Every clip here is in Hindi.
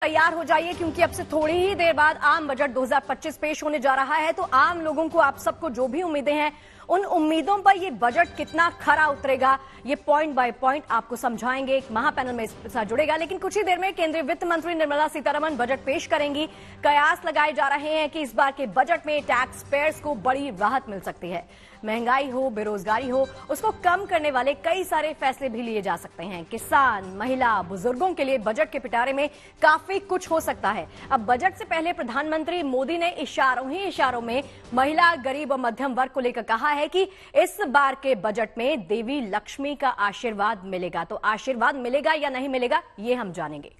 तैयार हो जाइए क्योंकि अब से थोड़ी ही देर बाद आम बजट 2025 पेश होने जा रहा है। तो आम लोगों को, आप सबको जो भी उम्मीदें हैं, उन उम्मीदों पर ये बजट कितना खरा उतरेगा, ये पॉइंट बाय पॉइंट आपको समझाएंगे। एक महापैनल में इसके साथ जुड़ेगा। लेकिन कुछ ही देर में केंद्रीय वित्त मंत्री निर्मला सीतारमण बजट पेश करेंगी। कयास लगाए जा रहे हैं कि इस बार के बजट में टैक्स पेयर्स को बड़ी राहत मिल सकती है। महंगाई हो, बेरोजगारी हो, उसको कम करने वाले कई सारे फैसले भी लिए जा सकते हैं। किसान, महिला, बुजुर्गों के लिए बजट के पिटारे में काफी कुछ हो सकता है। अब बजट से पहले प्रधानमंत्री मोदी ने इशारों ही इशारों में महिला, गरीब और मध्यम वर्ग को लेकर कहा है कि इस बार के बजट में देवी लक्ष्मी का आशीर्वाद मिलेगा। तो आशीर्वाद मिलेगा या नहीं मिलेगा, ये हम जानेंगे।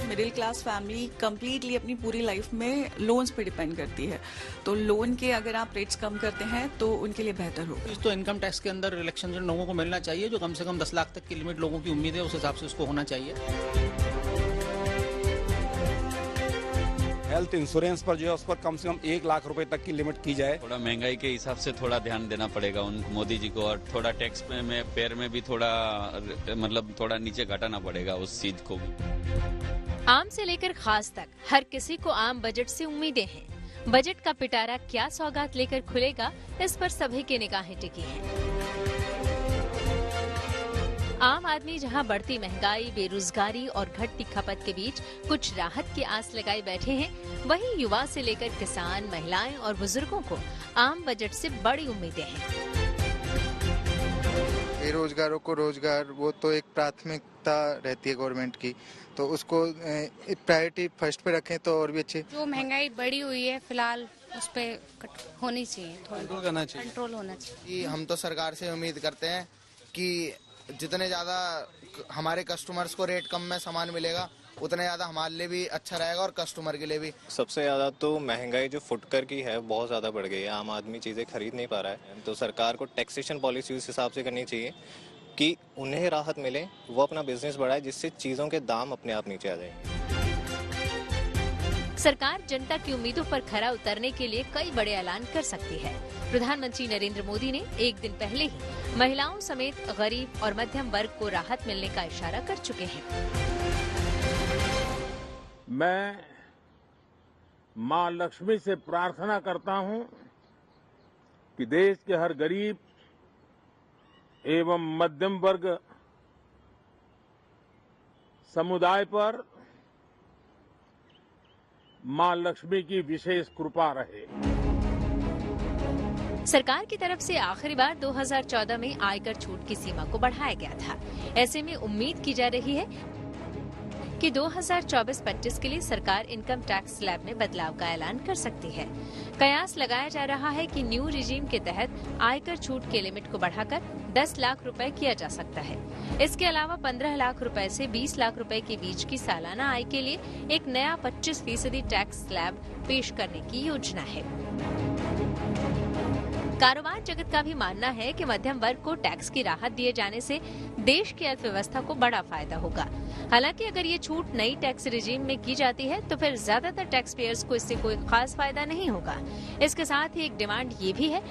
मिडिल क्लास फैमिली कंप्लीटली अपनी पूरी लाइफ में लोन्स पे डिपेंड करती है, तो लोन के अगर आप रेट्स कम करते हैं तो उनके लिए बेहतर होगा। तो इनकम टैक्स के अंदर रिलैक्सेशन लोगों को मिलना चाहिए, जो कम से कम 10 लाख तक की लिमिट लोगों की उम्मीद है, उस हिसाब से उसको होना चाहिए। हेल्थ इंश्योरेंस पर जो है उस पर कम से कम 1 लाख रुपए तक की लिमिट की जाए। थोड़ा महंगाई के हिसाब से थोड़ा ध्यान देना पड़ेगा उन मोदी जी को, और थोड़ा टैक्स में पैर में भी थोड़ा मतलब थोड़ा नीचे घटाना पड़ेगा उस चीज को भी। आम से लेकर खास तक हर किसी को आम बजट से उम्मीदें हैं। बजट का पिटारा क्या सौगात लेकर खुलेगा, इस पर सभी की निगाहें टिकी हैं। आम आदमी जहां बढ़ती महंगाई, बेरोजगारी और घटती खपत के बीच कुछ राहत की आस लगाए बैठे हैं, वहीं युवा से लेकर किसान, महिलाएं और बुजुर्गों को आम बजट से बड़ी उम्मीदें हैं। बेरोजगारों को रोजगार, वो तो एक प्राथमिकता रहती है गवर्नमेंट की, तो उसको प्रायोरिटी फर्स्ट पे रखें तो और भी अच्छे। जो महंगाई बढ़ी हुई है फिलहाल उस पे होनी चाहिए, कंट्रोल करना चाहिए, कंट्रोल होना चाहिए। हम तो सरकार से उम्मीद करते हैं कि जितने ज्यादा हमारे कस्टमर्स को रेट कम में सामान मिलेगा, उतने ज्यादा हमारे लिए भी अच्छा रहेगा और कस्टमर के लिए भी। सबसे ज्यादा तो महंगाई जो फुटकर की है बहुत ज्यादा बढ़ गई है, आम आदमी चीजें खरीद नहीं पा रहा है। तो सरकार को टैक्सेशन पॉलिसी उस हिसाब से करनी चाहिए कि उन्हें राहत मिले, वो अपना बिजनेस बढ़ाए, जिससे चीजों के दाम अपने आप नीचे आ जाए। सरकार जनता की उम्मीदों पर खरा उतरने के लिए कई बड़े ऐलान कर सकती है। प्रधानमंत्री नरेंद्र मोदी ने एक दिन पहले ही महिलाओं समेत गरीब और मध्यम वर्ग को राहत मिलने का इशारा कर चुके हैं। मैं मां लक्ष्मी से प्रार्थना करता हूं कि देश के हर गरीब एवं मध्यम वर्ग समुदाय पर मां लक्ष्मी की विशेष कृपा रहे। सरकार की तरफ से आखिरी बार 2014 में आयकर छूट की सीमा को बढ़ाया गया था। ऐसे में उम्मीद की जा रही है कि 2024-25 के लिए सरकार इनकम टैक्स स्लैब में बदलाव का ऐलान कर सकती है। कयास लगाया जा रहा है कि न्यू रिजीम के तहत आयकर छूट के लिमिट को बढ़ाकर 10 लाख रुपए किया जा सकता है। इसके अलावा 15 लाख रुपए से 20 लाख रुपए के बीच की सालाना आय के लिए एक नया 25% टैक्स स्लैब पेश करने की योजना है। कारोबार जगत का भी मानना है कि मध्यम वर्ग को टैक्स की राहत दिए जाने से देश की अर्थव्यवस्था को बड़ा फायदा होगा। हालांकि अगर ये छूट नई टैक्स रिजीम में की जाती है तो फिर ज्यादातर टैक्स पेयर्स को इससे कोई खास फायदा नहीं होगा। इसके साथ ही एक डिमांड ये भी है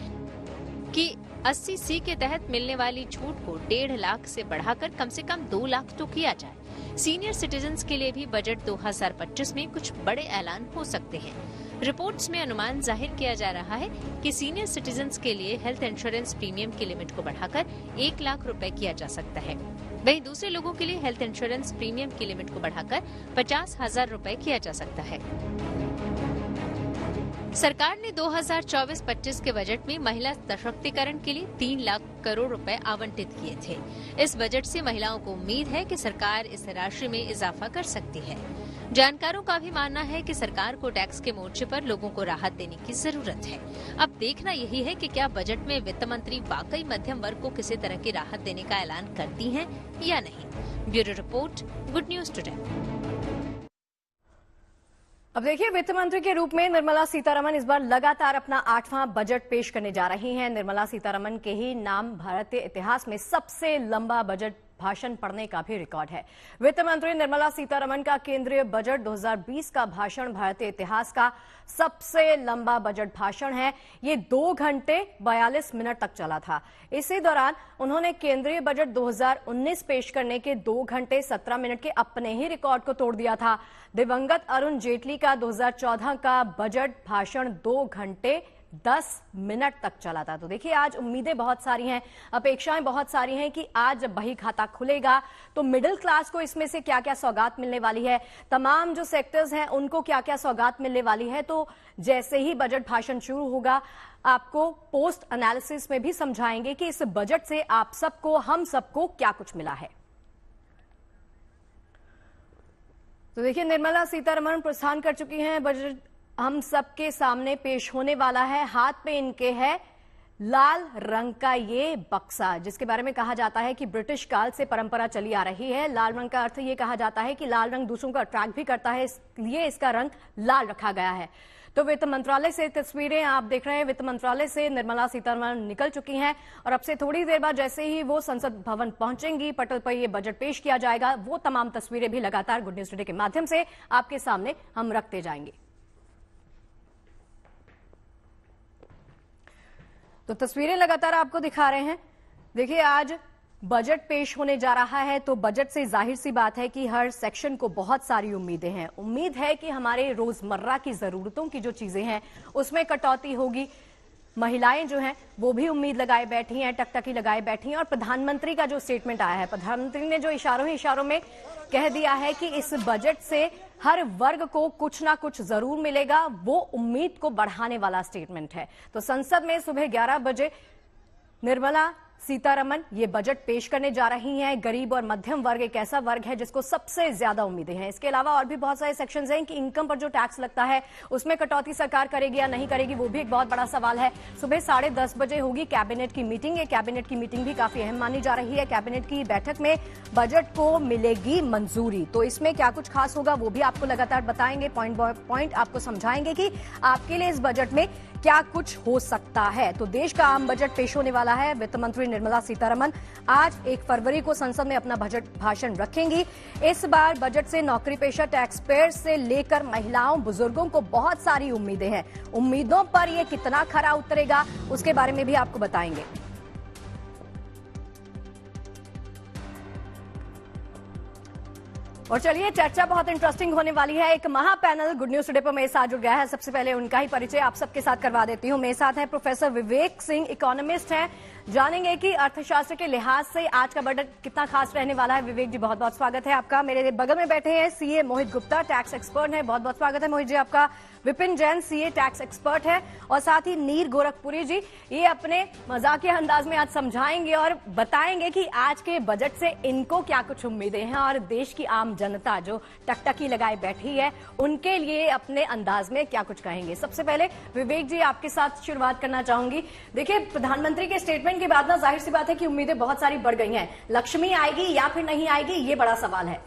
कि 80C के तहत मिलने वाली छूट को 1.5 लाख से बढ़ाकर कम से कम 2 लाख तो किया जाए। सीनियर सिटीजन्स के लिए भी बजट 2025 में कुछ बड़े ऐलान हो सकते हैं। रिपोर्ट्स में अनुमान जाहिर किया जा रहा है कि सीनियर सिटीजन्स के लिए हेल्थ इंश्योरेंस प्रीमियम की लिमिट को बढ़ाकर 1 लाख रुपए किया जा सकता है। वहीं दूसरे लोगों के लिए हेल्थ इंश्योरेंस प्रीमियम की लिमिट को बढ़ाकर 50,000 रुपए किया जा सकता है। सरकार ने 2024-25 के बजट में महिला सशक्तिकरण के लिए 3 लाख करोड़ रुपए आवंटित किए थे। इस बजट से महिलाओं को उम्मीद है कि सरकार इस राशि में इजाफा कर सकती है। जानकारों का भी मानना है कि सरकार को टैक्स के मोर्चे पर लोगों को राहत देने की जरूरत है। अब देखना यही है कि क्या बजट में वित्त मंत्री वाकई मध्यम वर्ग को किसी तरह की राहत देने का ऐलान करती हैं या नहीं। Bureau report, good news today. अब देखिए, वित्त मंत्री के रूप में निर्मला सीतारमण इस बार लगातार अपना 8वां बजट पेश करने जा रही हैं। निर्मला सीतारमण के ही नाम भारतीय इतिहास में सबसे लंबा बजट भाषण पढ़ने का भी रिकॉर्ड है। वित्त मंत्री निर्मला सीतारमण का केंद्रीय बजट 2020 का भाषण भारतीय इतिहास का सबसे लंबा बजट भाषण है। ये 2 घंटे 42 मिनट तक चला था। इसी दौरान उन्होंने केंद्रीय बजट 2019 पेश करने के 2 घंटे 17 मिनट के अपने ही रिकॉर्ड को तोड़ दिया था। दिवंगत अरुण जेटली का 2014 का बजट भाषण 2 घंटे 10 मिनट तक चला था। तो देखिए, आज उम्मीदें बहुत सारी हैं, अपेक्षाएं बहुत सारी हैं कि आज जब बही खाता खुलेगा तो मिडिल क्लास को इसमें से क्या क्या सौगात मिलने वाली है, तमाम जो सेक्टर्स हैं उनको क्या क्या सौगात मिलने वाली है। तो जैसे ही बजट भाषण शुरू होगा, आपको पोस्ट एनालिसिस में भी समझाएंगे कि इस बजट से आप सबको, हम सबको क्या कुछ मिला है। तो देखिए, निर्मला सीतारमण प्रस्थान कर चुकी हैं। बजट हम सबके सामने पेश होने वाला है। हाथ पे इनके है लाल रंग का ये बक्सा, जिसके बारे में कहा जाता है कि ब्रिटिश काल से परंपरा चली आ रही है। लाल रंग का अर्थ ये कहा जाता है कि लाल रंग दूसरों को अट्रैक्ट भी करता है, इसलिए इसका रंग लाल रखा गया है। तो वित्त मंत्रालय से तस्वीरें आप देख रहे हैं। वित्त मंत्रालय से निर्मला सीतारमण निकल चुकी हैं और अब से थोड़ी देर बाद जैसे ही वो संसद भवन पहुंचेंगी, पटल पर ये बजट पेश किया जाएगा। वो तमाम तस्वीरें भी लगातार गुड न्यूज टुडे के माध्यम से आपके सामने हम रखते जाएंगे। तो तस्वीरें लगातार आपको दिखा रहे हैं। देखिए, आज बजट पेश होने जा रहा है, तो बजट से जाहिर सी बात है कि हर सेक्शन को बहुत सारी उम्मीदें हैं। उम्मीद है कि हमारे रोजमर्रा की जरूरतों की जो चीजें हैं उसमें कटौती होगी। महिलाएं जो हैं वो भी उम्मीद लगाए बैठी हैं, टकटकी लगाए बैठी हैं। और प्रधानमंत्री का जो स्टेटमेंट आया है, प्रधानमंत्री ने जो इशारों में कह दिया है कि इस बजट से हर वर्ग को कुछ ना कुछ जरूर मिलेगा, वो उम्मीद को बढ़ाने वाला स्टेटमेंट है। तो संसद में सुबह 11 बजे निर्मला सीतारमण ये बजट पेश करने जा रही हैं। गरीब और मध्यम वर्ग एक ऐसा वर्ग है जिसको सबसे ज्यादा उम्मीदें हैं। इसके अलावा और भी बहुत सारे सेक्शंस हैं कि इनकम पर जो टैक्स लगता है उसमें कटौती सरकार करेगी या नहीं करेगी, वो भी एक बहुत बड़ा सवाल है। सुबह 10:30 बजे होगी कैबिनेट की मीटिंग। ये कैबिनेट की मीटिंग भी काफी अहम मानी जा रही है। कैबिनेट की बैठक में बजट को मिलेगी मंजूरी। तो इसमें क्या कुछ खास होगा वो भी आपको लगातार बताएंगे, पॉइंट बाय पॉइंट आपको समझाएंगे कि आपके लिए इस बजट में क्या कुछ हो सकता है। तो देश का आम बजट पेश होने वाला है। वित्त मंत्री निर्मला सीतारमण आज 1 फरवरी को संसद में अपना बजट भाषण रखेंगी। इस बार बजट से नौकरी पेशा टैक्स पेयर से लेकर महिलाओं, बुजुर्गों को बहुत सारी उम्मीदें हैं। उम्मीदों पर यह कितना खरा उतरेगा उसके बारे में भी आपको बताएंगे। और चलिए, चर्चा बहुत इंटरेस्टिंग होने वाली है। एक महापैनल गुड न्यूज टुडे पर मेरे साथ जुड़ गया है। सबसे पहले उनका ही परिचय आप सबके साथ करवा देती हूं। मेरे साथ हैं प्रोफेसर विवेक सिंह, इकोनॉमिस्ट हैं। जानेंगे कि अर्थशास्त्र के लिहाज से आज का बजट कितना खास रहने वाला है। विवेक जी, बहुत बहुत स्वागत है आपका। मेरे बगल में बैठे हैं सीए मोहित गुप्ता, टैक्स एक्सपर्ट हैं। बहुत बहुत स्वागत है मोहित जी आपका। Vipin Jain, CA tax expert है। और साथ ही नीर गोरखपुरी जी, ये अपने मजाकिया अंदाज में आज समझाएंगे और बताएंगे कि आज के बजट से इनको क्या कुछ उम्मीदें हैं और देश की आम जनता जो टकटकी लगाए बैठी है उनके लिए अपने अंदाज में क्या कुछ कहेंगे। सबसे पहले विवेक जी, आपके साथ शुरुआत करना चाहूंगी। देखिए, प्रधानमंत्री के स्टेटमेंट के बाद ना जाहिर सी बात है कि उम्मीदें बहुत सारी बढ़ गई हैं। लक्ष्मी आएगी या फिर नहीं आएगी, ये बड़ा सवाल है।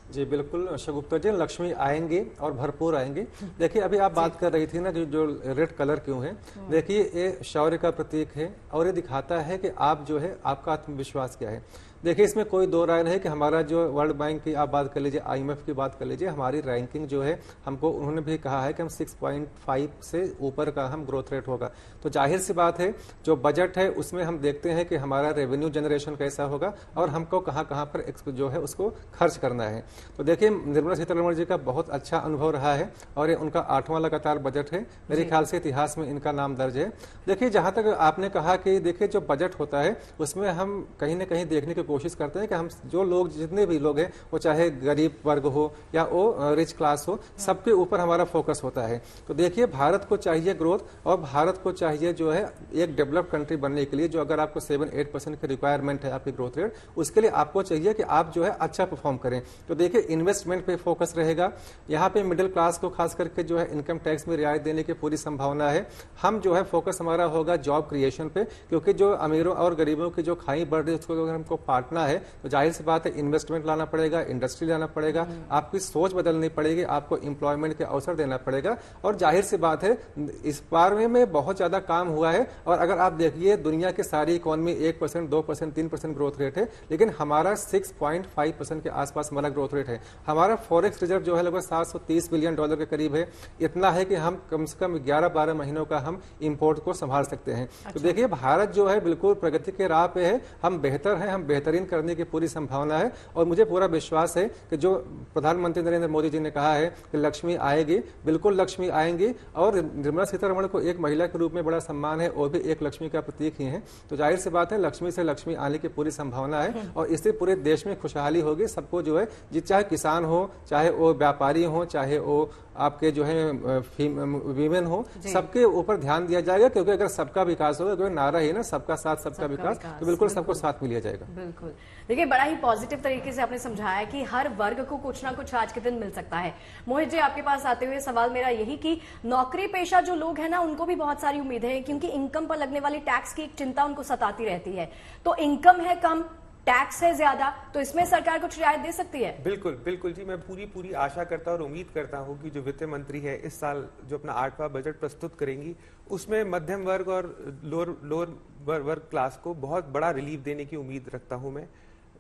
जी बिल्कुल गुप्ता जी, लक्ष्मी आएंगे और भरपूर आएंगे। देखिए, अभी आप बात कर रही थी ना कि जो रेड कलर क्यों है। देखिए, ये शौर्य का प्रतीक है और ये दिखाता है कि आप जो है, आपका आत्मविश्वास क्या है। देखिए, इसमें कोई दो राय नहीं कि हमारा जो वर्ल्ड बैंक की आप बात कर लीजिए, IMF की बात कर लीजिए, हमारी रैंकिंग जो है, हमको उन्होंने भी कहा है कि हम 6.5 से ऊपर का हम ग्रोथ रेट होगा। तो जाहिर सी बात है, जो बजट है उसमें हम देखते हैं कि हमारा रेवेन्यू जनरेशन कैसा होगा और हमको कहाँ कहाँ पर जो है उसको खर्च करना है। तो देखिए, निर्मला सीतारमण जी का बहुत अच्छा अनुभव रहा है और ये उनका 8वां लगातार बजट है। मेरे ख्याल से इतिहास में इनका नाम दर्ज है। देखिए, जहां तक आपने कहा कि देखिए जो बजट होता है उसमें हम कहीं ना कहीं देखने की कोशिश करते हैं कि हम जो लोग, जितने भी लोग हैं, वो चाहे गरीब वर्ग हो या वो रिच क्लास हो, सबके ऊपर हमारा फोकस होता है। तो देखिए, भारत को चाहिए ग्रोथ और भारत को चाहिए जो है एक डेवलप्ड कंट्री बनने के लिए, जो अगर आपको 7-8% की रिक्वायरमेंट है आपकी ग्रोथ रेट, उसके लिए आपको चाहिए कि आप जो है अच्छा परफॉर्म करें। तो देखिए इन्वेस्टमेंट पे फोकस रहेगा। यहाँ पे मिडिल क्लास को खास करके जो है इनकम टैक्स में रियायत देने की पूरी संभावना है। हम जो है फोकस हमारा होगा जॉब क्रिएशन पे, क्योंकि जो अमीरों और गरीबों की जो खाई बढ़ रही है उसको अगर हमको पाटना है तो जाहिर सी बात है इन्वेस्टमेंट लाना पड़ेगा, इंडस्ट्री लाना पड़ेगा, आपकी सोच बदलनी पड़ेगी, आपको एम्प्लॉयमेंट के अवसर देना पड़ेगा। और जाहिर सी बात है इस बारे में बहुत ज्यादा काम हुआ है। और अगर आप देखिए दुनिया की सारी इकोनॉमी 1%, 2%, 3% ग्रोथ रेट है, लेकिन हमारा 6.5% के आसपास हमारा ग्रोथ रेट है। हमारा फॉरेक्स रिजर्व जो है लगभग $730 बिलियन के करीब है। इतना है कि हम कम से कम 11-12 महीनों का हम इंपोर्ट को संभाल सकते हैं। तो देखिए भारत जो है बिल्कुल प्रगति के राह पे है, हम बेहतर हैं, हम बेहतरीन करने की पूरी संभावना है। और मुझे पूरा विश्वास है कि जो प्रधानमंत्री नरेंद्र मोदी जी ने कहा है कि लक्ष्मी आएगी, बिल्कुल लक्ष्मी आएंगी। और निर्मला सीतारमण को एक महिला के रूप में बड़ा सम्मान है, और भी एक लक्ष्मी का प्रतीक ही है। तो जाहिर सी बात है लक्ष्मी से लक्ष्मी आने की पूरी संभावना है, और इससे पूरे देश में खुशहाली होगी। सबको जो है चाहे किसान हो, चाहे वो व्यापारी हो, चाहे वो आपके जो है वीमेन हो, सबके ऊपर ध्यान दिया जाएगा। क्योंकि अगर सबका विकास होगा, क्योंकि नारा है ना सबका साथ सबका विकास, तो बिल्कुल सबको साथ में लिया जाएगा। बिल्कुल। देखिए बड़ा ही पॉजिटिव तरीके से आपने समझाया कि हर वर्ग को कुछ ना कुछ आज के दिन मिल सकता है। मोहित जी आपके पास आते हुए सवाल मेरा यही कि नौकरी पेशा जो लोग हैं ना उनको भी बहुत सारी उम्मीदें हैं, क्योंकि इनकम पर लगने वाली टैक्स की एक चिंता उनको सताती रहती है। तो इनकम है कम, टैक्स है ज्यादा, तो इसमें सरकार कुछ रियायत दे सकती है? बिल्कुल बिल्कुल जी, मैं पूरी आशा करता और उम्मीद करता हूं कि जो वित्त मंत्री है इस साल जो अपना 8वां बजट प्रस्तुत करेंगी उसमें मध्यम वर्ग और लोअर वर्ग क्लास को बहुत बड़ा रिलीफ देने की उम्मीद रखता हूं मैं।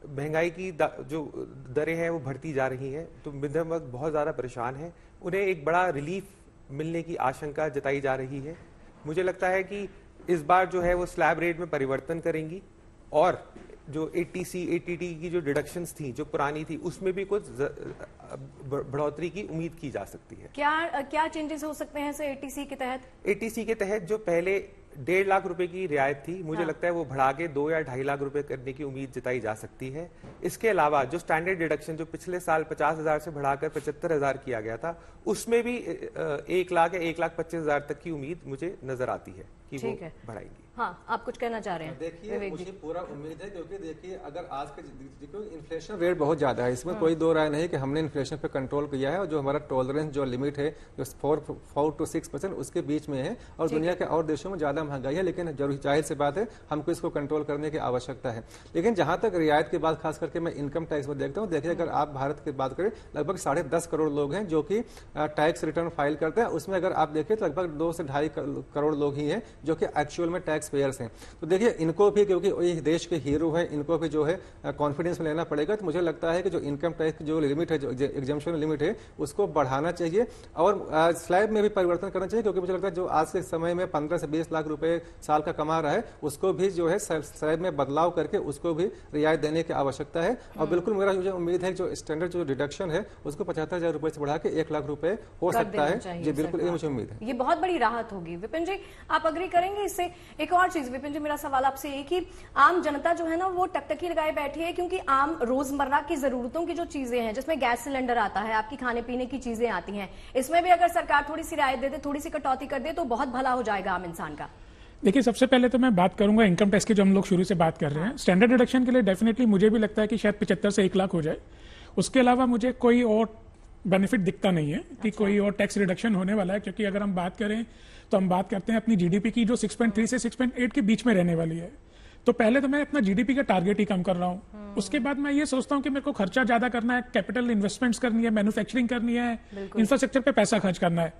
महंगाई की जो दरें हैं वो बढ़ती जा रही हैं, तो मध्यम वर्ग बहुत ज्यादा परेशान है, उन्हें एक बड़ा रिलीफ मिलने की आशंका जताई जा रही है। मुझे लगता है कि इस बार जो है वो स्लैब रेट में परिवर्तन करेंगी, और जो ATC, ATT की जो डिडक्शंस थी जो पुरानी थी उसमें भी कुछ बढ़ोतरी की उम्मीद की जा सकती है। क्या चेंजेस हो सकते हैं सर ATC के तहत? ATC के तहत जो पहले 1.5 लाख रुपए की रियायत थी, मुझे लगता है वो बढ़ा के 2 या 2.5 लाख रुपए करने की उम्मीद जताई जा सकती है। इसके अलावा जो स्टैंडर्ड डिडक्शन जो पिछले साल 50,000 से बढ़ाकर 75,000 किया गया था, उसमें भी 1 लाख या 1,25,000 तक की उम्मीद मुझे नजर आती है कि वो बढ़ाएंगी। हाँ, आप कुछ कहना चाह रहे हैं? देखिए मुझे पूरा उम्मीद है, क्योंकि देखिए अगर आज के इन्फ्लेशन रेट बहुत ज्यादा है, इसमें कोई दो राय नहीं कि हमने इन्फ्लेशन पे कंट्रोल किया है, और जो हमारा टॉलरेंस जो लिमिट है जो 4 to 6% उसके बीच में है, और दुनिया के और देशों में ज्यादा महंगाई है, लेकिन जरूर जाहिर सी बात है हमको इसको कंट्रोल करने की आवश्यकता है। लेकिन जहां तक रियायत की बात खास करके मैं इनकम टैक्स में देखता हूँ, देखिए अगर आप भारत की बात करें लगभग 10.5 करोड़ लोग हैं जो कि टैक्स रिटर्न फाइल करते हैं। उसमें अगर आप देखें तो लगभग 2 से 2.5 करोड़ लोग ही हैं जो कि एक्चुअल में टैक्स पेयर्स हैं। तो देखिए इनको भी, क्योंकि ये देश के हीरो हैं, इनको भी जो है कॉन्फिडेंस में लेना पड़ेगा। तो मुझे लगता है कि जो इनकम टैक्स जो लिमिट है, जो एग्जम्पशन लिमिट है, उसको बढ़ाना चाहिए, और स्लैब में भी परिवर्तन करना चाहिए। क्योंकि मुझे लगता है जो आज के समय में 15 से 20 लाख रुपए साल का कमा रहा है, उसको भी जो है स्लैब में बदलाव करके उसको भी रियायत देने की आवश्यकता है। और बिल्कुल मेरा मुझे उम्मीद है जो स्टैंडर्ड जो डिडक्शन है उसको 75,000 रुपए से बढ़ा के 1 लाख रुपए हो सकता है जी। बिल्कुल ये मुझे उम्मीद है, ये बहुत बड़ी राहत होगी। विपिन जी आप अग्री करेंगे इससे? एक और चीज विपिन जी, मेरा सवाल आपसे ये कि आम जनता जो है ना वो टकटकी लगाए बैठी है, क्योंकि आम रोजमर्रा की जरूरतों की जो चीजें हैं, जिसमें गैस सिलेंडर आता है, आपकी खाने पीने की चीजें आती हैं, इसमें भी अगर सरकार थोड़ी सी रियायत दे दे, थोड़ी सी कटौती कर दे तो बहुत भला हो जाएगा आम इंसान का। देखिए सबसे पहले तो मैं बात करूंगा इनकम टैक्स की, जो हम लोग शुरू से बात कर रहे हैं। स्टैंडर्ड डिडक्शन के लिए डेफिनेटली मुझे भी लगता है कि शायद 75 से 1 लाख हो जाए। उसके अलावा मुझे कोई और बेनिफिट दिखता नहीं है कि कोई और टैक्स रिडक्शन होने वाला है, क्योंकि अगर हम बात करें तो हम बात करते हैं अपनी जीडीपी की जो 6.3 से 6.8 के बीच में रहने वाली है। तो पहले तो मैं अपना जीडीपी का टारगेट ही कम कर रहा हूँ। उसके बाद मैं ये सोचता हूँ कि मेरे को खर्चा ज्यादा करना है, कैपिटल इन्वेस्टमेंट्स करनी है, मैन्युफैक्चरिंग करनी है, इंफ्रास्ट्रक्चर पे पैसा खर्च करना है।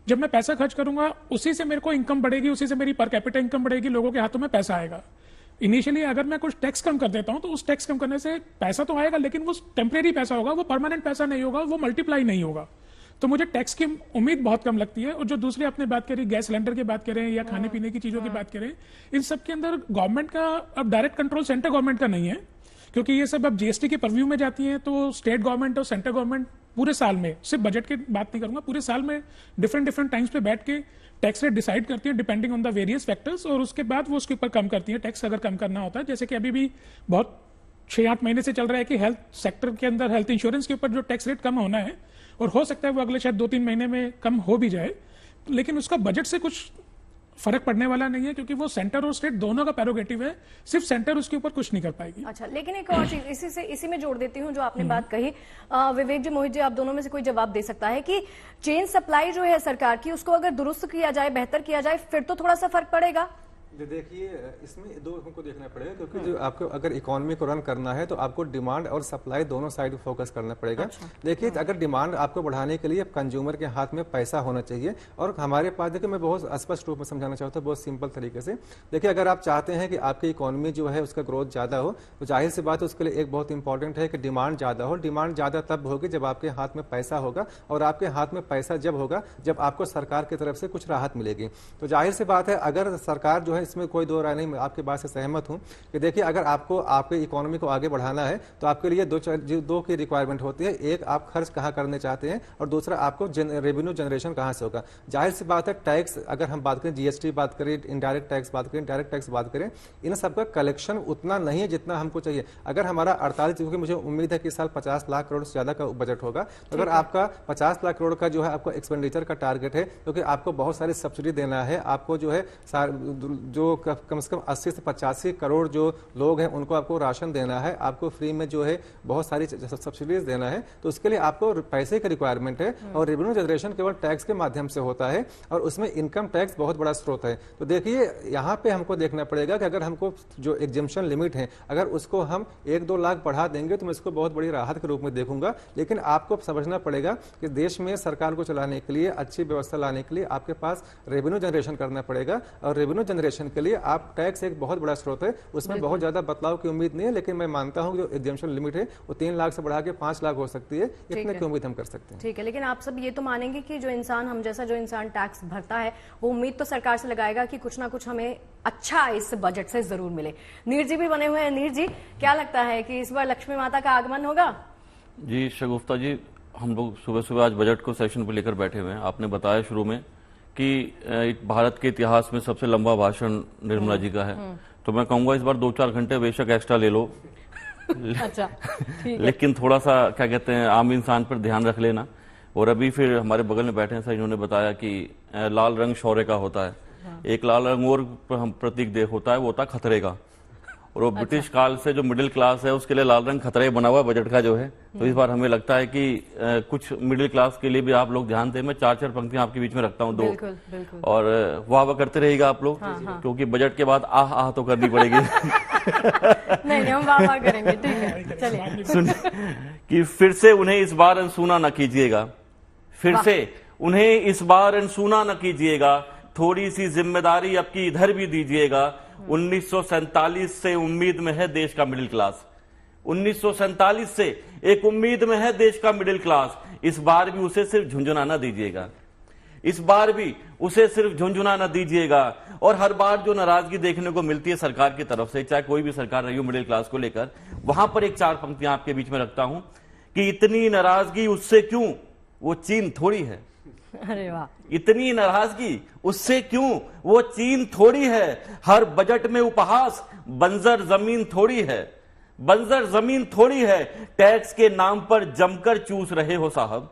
जब मैं पैसा खर्च करूंगा उसी से मेरे को इनकम बढ़ेगी, उसी से मेरी पर कैपिटल इनकम बढ़ेगी, लोगों के हाथों में पैसा आएगा। इनिशियली अगर मैं कुछ टैक्स कम कर देता हूं तो उस टैक्स कम करने से पैसा तो आएगा, लेकिन वो टेम्परेरी पैसा होगा, वो परमानेंट पैसा नहीं होगा, वो मल्टीप्लाई नहीं होगा। तो मुझे टैक्स की उम्मीद बहुत कम लगती है। और जो दूसरी आपने बात करी, गैस सिलेंडर की बात करें या खाने पीने की चीजों की बात करें, इन सब के अंदर गवर्नमेंट का अब डायरेक्ट कंट्रोल सेंट्रल गवर्नमेंट का नहीं है, क्योंकि ये सब अब जीएसटी के परव्यू में जाती है। तो स्टेट गवर्नमेंट और सेंट्रल गवर्नमेंट पूरे साल में, सिर्फ बजट की बात नहीं करूंगा, पूरे साल में डिफरेंट टाइम्स पे बैठ के टैक्स रेट डिसाइड करती है depending on the various factors, और उसके बाद वो उसके ऊपर कम करती है टैक्स अगर कम करना होता है। जैसे कि अभी भी बहुत 6-8 महीने से चल रहा है कि हेल्थ सेक्टर के अंदर हेल्थ इंश्योरेंस के ऊपर जो टैक्स रेट कम होना है, और हो सकता है वो अगले शायद 2-3 महीने में कम हो भी जाए, लेकिन उसका बजट से कुछ फर्क पड़ने वाला नहीं है, क्योंकि वो सेंटर और स्टेट दोनों का प्रेरोगेटिव है, सिर्फ सेंटर उसके ऊपर कुछ नहीं कर पाएगी। अच्छा, लेकिन एक और चीज इसी में जोड़ देती हूँ जो आपने बात कही। विवेक जी, मोहित जी, आप दोनों में से कोई जवाब दे सकता है कि चेन सप्लाई जो है सरकार की, उसको अगर दुरुस्त किया जाए, बेहतर किया जाए, फिर तो थोड़ा सा फर्क पड़ेगा। देखिए, इसमें दो हमको देखना पड़ेगा, क्योंकि जो आपको अगर इकोनॉमी को रन करना है तो आपको डिमांड और सप्लाई दोनों साइड फोकस करना पड़ेगा। देखिए, अगर डिमांड आपको बढ़ाने के लिए कंज्यूमर के हाथ में पैसा होना चाहिए, और हमारे पास, देखिए मैं बहुत स्पष्ट रूप में समझाना चाहता हूँ, बहुत सिंपल तरीके से। देखिए, अगर आप चाहते हैं कि आपकी इकोनॉमी जो है उसका ग्रोथ ज्यादा हो, तो जाहिर सी बात है उसके लिए एक बहुत इंपॉर्टेंट है कि डिमांड ज्यादा हो। डिमांड ज्यादा तब होगी जब आपके हाथ में पैसा होगा, और आपके हाथ में पैसा जब होगा जब आपको सरकार की तरफ से कुछ राहत मिलेगी। तो जाहिर सी बात है, अगर सरकार जो है, इसमें कोई दो राय नहीं, मैं आपकी बात से सहमत हूं कि देखिए, अगर आपको आपके इकोनॉमी को आगे बढ़ाना है तो आपके लिए दो की रिक्वायरमेंट होती है। एक, आप खर्च कहाँ करने चाहते हैं, और दूसरा, आपको रेवेन्यू जनरेशन कहाँ से होगा। जाहिर सी बात है, टैक्स, अगर हम बात करें, जीएसटी बात करें, इनडायरेक्ट टैक्स बात करें, डायरेक्ट टैक्स बात करें, इन सबका कलेक्शन उतना नहीं है जितना हमको चाहिए। अगर हमारा 48, क्योंकि मुझे उम्मीद है कि इस साल 50 लाख करोड़ से ज्यादा का बजट होगा, तो अगर आपका 50 लाख करोड़ का जो है आपको एक्सपेंडिचर का टारगेट है, क्योंकि आपको बहुत सारी सब्सिडी देना है, आपको जो है जो कम से कम 80 से 85 करोड़ जो लोग हैं उनको आपको राशन देना है, आपको फ्री में जो है बहुत सारी सब्सिडीज देना है, तो उसके लिए आपको पैसे की रिक्वायरमेंट है। और रेवेन्यू जनरेशन केवल टैक्स के माध्यम से होता है, और उसमें इनकम टैक्स बहुत बड़ा स्रोत है। तो देखिए, यहाँ पे हमको देखना पड़ेगा कि अगर हमको जो एग्जेम्पशन लिमिट है, अगर उसको हम 1-2 लाख बढ़ा देंगे तो मैं इसको बहुत बड़ी राहत के रूप में देखूंगा। लेकिन आपको समझना पड़ेगा कि देश में सरकार को चलाने के लिए, अच्छी व्यवस्था लाने के लिए आपके पास रेवेन्यू जनरेशन करना पड़ेगा, और रेवेन्यू जनरेशन के लिए आप टैक्स एक बहुत बड़ा स्रोत है, उसमें बहुत ज्यादा बदलाव की उम्मीद नहीं है। लेकिन मैं मानता हूं जो एग्जेम्पशन लिमिट है वो 3 लाख से बढ़ा के 5 लाख हो सकती है, इतने की उम्मीद हम कर सकते हैं। ठीक है, लेकिन आप सब ये तो मानेंगे कि जो इंसान, हम जैसा जो इंसान टैक्स भरता है, वो उम्मीद तो सरकार से लगाएगा कि कुछ ना कुछ हमें अच्छा इस बजट से जरूर मिले। नीर जी भी बने हुए हैं। नीर जी, क्या लगता है कि इस बार लक्ष्मी माता का आगमन होगा? जी शगुफ्ता जी, हम लोग सुबह सुबह आज बजट को सेशन पर लेकर बैठे हुए हैं। आपने बताया शुरू में कि भारत के इतिहास में सबसे लंबा भाषण निर्मला जी का है, तो मैं कहूंगा इस बार 2-4 घंटे बेशक एक्स्ट्रा ले लो। अच्छा, लेकिन थोड़ा सा क्या कहते हैं, आम इंसान पर ध्यान रख लेना। और अभी फिर हमारे बगल में बैठे हैं सर, इन्होंने बताया कि लाल रंग शौर्य का होता है, एक लाल रंग और हम प्रतीक देख होता है, वो होता है खतरे का। और वो ब्रिटिश काल से जो मिडिल क्लास है उसके लिए लाल रंग खतरे बना हुआ बजट का जो है। तो इस बार हमें लगता है कि कुछ मिडिल क्लास के लिए भी आप लोग ध्यान दें। मैं 4-4 पंक्तियां आपके बीच में रखता हूं, 2, और वाह करते रहिएगा आप लोग। क्योंकि बजट के बाद आह तो करनी पड़ेगी। नहीं, हम वाह करेंगे, ठीक है, चलिए। सुनिए कि फिर से उन्हें इस बार अनसुना न कीजिएगा, फिर से उन्हें इस बार अनसुना न कीजिएगा, थोड़ी सी जिम्मेदारी अब की इधर भी दीजिएगा। 1947 से उम्मीद में है देश का मिडिल क्लास, 1947 से एक उम्मीद में है देश का मिडिल क्लास। इस बार भी उसे सिर्फ झुंझुना दीजिएगा, इस बार भी उसे सिर्फ झुंझुना दीजिएगा। और हर बार जो नाराजगी देखने को मिलती है सरकार की तरफ से, चाहे कोई भी सरकार रही हो मिडिल क्लास को लेकर, वहां पर एक 4 पंक्तियां आपके बीच में रखता हूं कि इतनी नाराजगी उससे क्यों, वो चीन थोड़ी है। अरे वाह, इतनी नाराजगी उससे क्यों, वो चीन थोड़ी है। हर बजट में उपहास, बंजर जमीन थोड़ी है, बंजर जमीन थोड़ी है। टैक्स के नाम पर जमकर चूस रहे हो साहब,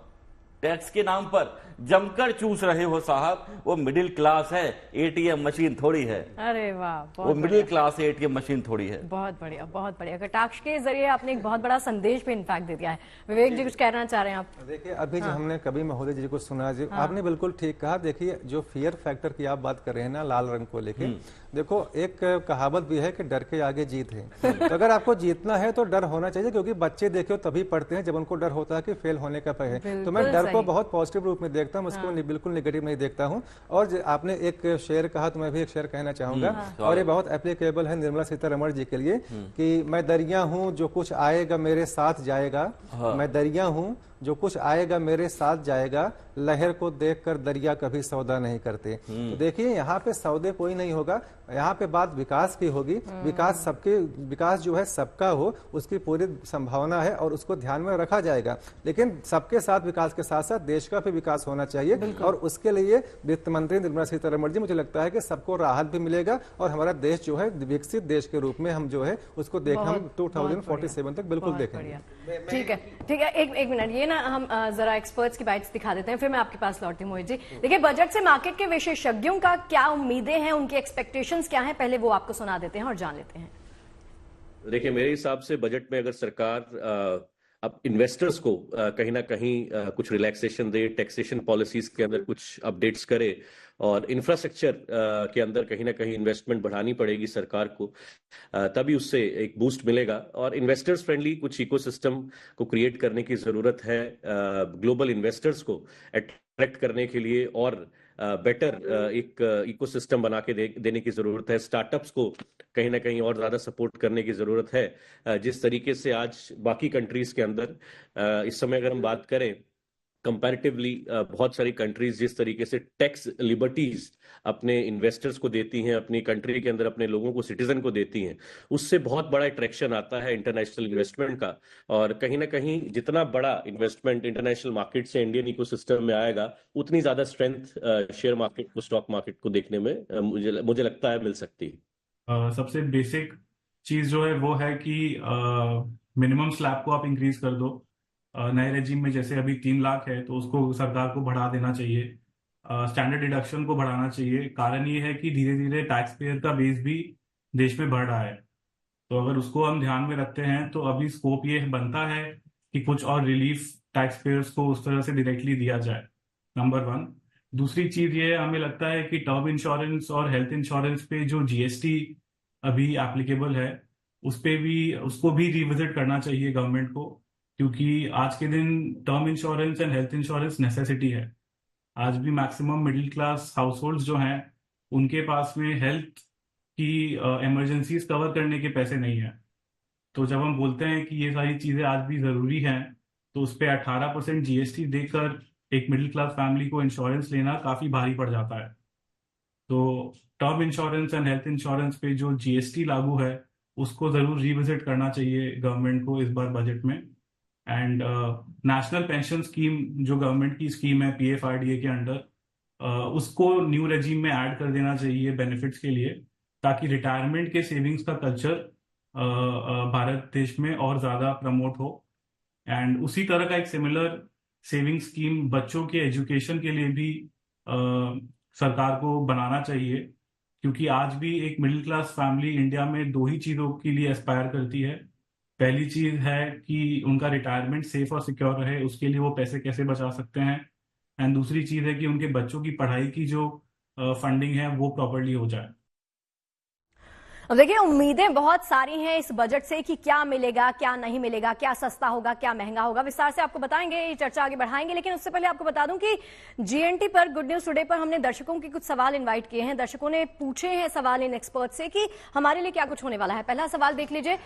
टैक्स के नाम पर जमकर चूस रहे हो साहब। वो मिडिल क्लास है, एटीएम मशीन थोड़ी है। अरे वाह, वो मिडिल क्लास है, एटीएम मशीन थोड़ी है। बहुत बढ़िया, बहुत बढ़िया। कटाक्ष के जरिए आपने एक बहुत बड़ा संदेश पे इनफैक्ट दे दिया है। विवेक जी, कुछ कहना चाह रहे हैं आप? देखिए, अभी जो हमने कभी महोदय जी को सुना जी, आपने बिल्कुल ठीक कहा। देखिए, जो फियर फैक्टर की आप बात कर रहे हैं ना, लाल रंग को लेके, देखो एक कहावत भी है कि डर के आगे जीत है। तो अगर आपको जीतना है तो डर होना चाहिए, क्योंकि बच्चे देखो तभी पढ़ते हैं जब उनको डर होता है कि फेल होने का भय है। तो मैं डर को बहुत पॉजिटिव रूप में देखता हूँ, उसको बिल्कुल नेगेटिव नहीं देखता हूँ। और आपने एक शेर कहा तो मैं भी एक शेर कहना चाहूंगा, और ये बहुत एप्लीकेबल है निर्मला सीतारमण जी के लिए, कि मैं दरिया हूँ जो कुछ आएगा मेरे साथ जाएगा, मैं दरिया हूँ जो कुछ आएगा मेरे साथ जाएगा, लहर को देखकर दरिया कभी सौदा नहीं करते। तो देखिए, यहाँ पे सौदे कोई नहीं होगा, यहाँ पे बात विकास की होगी। विकास सबके, विकास जो है सबका हो, उसकी पूरी संभावना है और उसको ध्यान में रखा जाएगा। लेकिन सबके साथ विकास के साथ साथ देश का भी विकास होना चाहिए, और उसके लिए वित्त मंत्री निर्मला सीतारमण जी, मुझे लगता है कि सबको राहत भी मिलेगा, और हमारा देश जो है विकसित देश के रूप में हम जो है उसको हम 2047 तक बिल्कुल देखेंगे। ठीक है, ठीक है, एक मिनट, ये ना हम जरा एक्सपर्ट्स की बाइट्स दिखा देते हैं, फिर मैं आपके पास लौटती हूँ मोहित जी। देखिए, बजट से मार्केट के विशेषज्ञों का क्या उम्मीदें हैं, उनकी एक्सपेक्टेशंस क्या हैं, पहले वो आपको सुना देते हैं और जान लेते हैं। देखिए, मेरे हिसाब से बजट में अगर सरकार अब इन्वेस्टर्स को कहीं ना कहीं कुछ रिलैक्सेशन दे, टैक्सेशन पॉलिसीज के अंदर कुछ अपडेट्स करे और इंफ्रास्ट्रक्चर के अंदर कहीं ना कहीं इन्वेस्टमेंट बढ़ानी पड़ेगी सरकार को, तभी उससे एक बूस्ट मिलेगा। और इन्वेस्टर्स फ्रेंडली कुछ इकोसिस्टम को क्रिएट करने की जरूरत है, ग्लोबल इन्वेस्टर्स को अट्रैक्ट करने के लिए और बेटर एक इकोसिस्टम बना के देने की जरूरत है। स्टार्टअप्स को कहीं ना कहीं और ज्यादा सपोर्ट करने की जरूरत है। जिस तरीके से आज बाकी कंट्रीज के अंदर इस समय अगर हम बात करें कंपैरेटिवली, बहुत सारी कंट्रीज जिस तरीके से टैक्स लिबर्टीज अपने इन्वेस्टर्स को देती हैं, अपनी कंट्री के अंदर अपने लोगों को, सिटीजन को देती हैं, उससे बहुत बड़ा अट्रैक्शन आता है इंटरनेशनल इन्वेस्टमेंट का। और कहीं ना कहीं जितना बड़ा इन्वेस्टमेंट इंटरनेशनल मार्केट से इंडियन इकोसिस्टम में आएगा, उतनी ज्यादा स्ट्रेंथ शेयर मार्केट को, स्टॉक मार्केट को देखने में मुझे लगता है मिल सकती है। सबसे बेसिक चीज जो है वो है कि मिनिमम स्लैब को आप इंक्रीज कर दो। नए रेजिम में जैसे अभी 3 लाख है, तो उसको सरकार को बढ़ा देना चाहिए। स्टैंडर्ड डिडक्शन को बढ़ाना चाहिए। कारण ये है कि धीरे धीरे टैक्स पेयर का बेस भी देश में बढ़ रहा है, तो अगर उसको हम ध्यान में रखते हैं तो अभी स्कोप ये बनता है कि कुछ और रिलीफ टैक्स पेयर्स को उस तरह से डायरेक्टली दिया जाए, नंबर 1। दूसरी चीज ये हमें लगता है कि टर्म इंश्योरेंस और हेल्थ इंश्योरेंस पे जो जीएसटी अभी एप्लीकेबल है, उसको भी रिविजिट करना चाहिए गवर्नमेंट को, क्योंकि आज के दिन term insurance and health insurance necessity है। आज भी मैक्सिमम मिडिल क्लास हाउसहोल्ड्स जो हैं, उनके पास में हेल्थ की इमरजेंसीज कवर करने के पैसे नहीं है। तो जब हम बोलते हैं कि ये सारी चीजें आज भी जरूरी हैं, तो उस पर 18% जीएसटी देकर एक मिडिल क्लास फैमिली को इंश्योरेंस लेना काफी भारी पड़ जाता है। तो term insurance and health insurance पे जो जीएसटी लागू है, उसको जरूर रिविजिट करना चाहिए गवर्नमेंट को इस बार बजट में। एंड नेशनल पेंशन स्कीम जो गवर्नमेंट की स्कीम है पीएफआरडीए के अंडर, उसको न्यू रेजिम में ऐड कर देना चाहिए बेनिफिट्स के लिए, ताकि रिटायरमेंट के सेविंग्स का कल्चर भारत देश में और ज्यादा प्रमोट हो। एंड उसी तरह का एक सिमिलर सेविंग स्कीम बच्चों के एजुकेशन के लिए भी सरकार को बनाना चाहिए, क्योंकि आज भी एक मिडिल क्लास फैमिली इंडिया में 2 ही चीजों के लिए एस्पायर करती है। पहली चीज है कि उनका रिटायरमेंट सेफ और सिक्योर रहे, उसके लिए वो पैसे कैसे बचा सकते हैं। एंड दूसरी चीज है कि उनके बच्चों की पढ़ाई की जो फंडिंग है वो प्रॉपर्ली हो जाए। अब देखिए, उम्मीदें बहुत सारी हैं इस बजट से कि क्या मिलेगा, क्या नहीं मिलेगा, क्या सस्ता होगा, क्या महंगा होगा। विस्तार से आपको बताएंगे, ये चर्चा आगे बढ़ाएंगे, लेकिन उससे पहले आपको बता दूं कि जीएनटी पर, गुड न्यूज टुडे पर हमने दर्शकों के कुछ सवाल इनवाइट किए हैं। दर्शकों ने पूछे हैं सवाल इन एक्सपर्ट से कि हमारे लिए क्या कुछ होने वाला है। पहला सवाल देख लीजिए,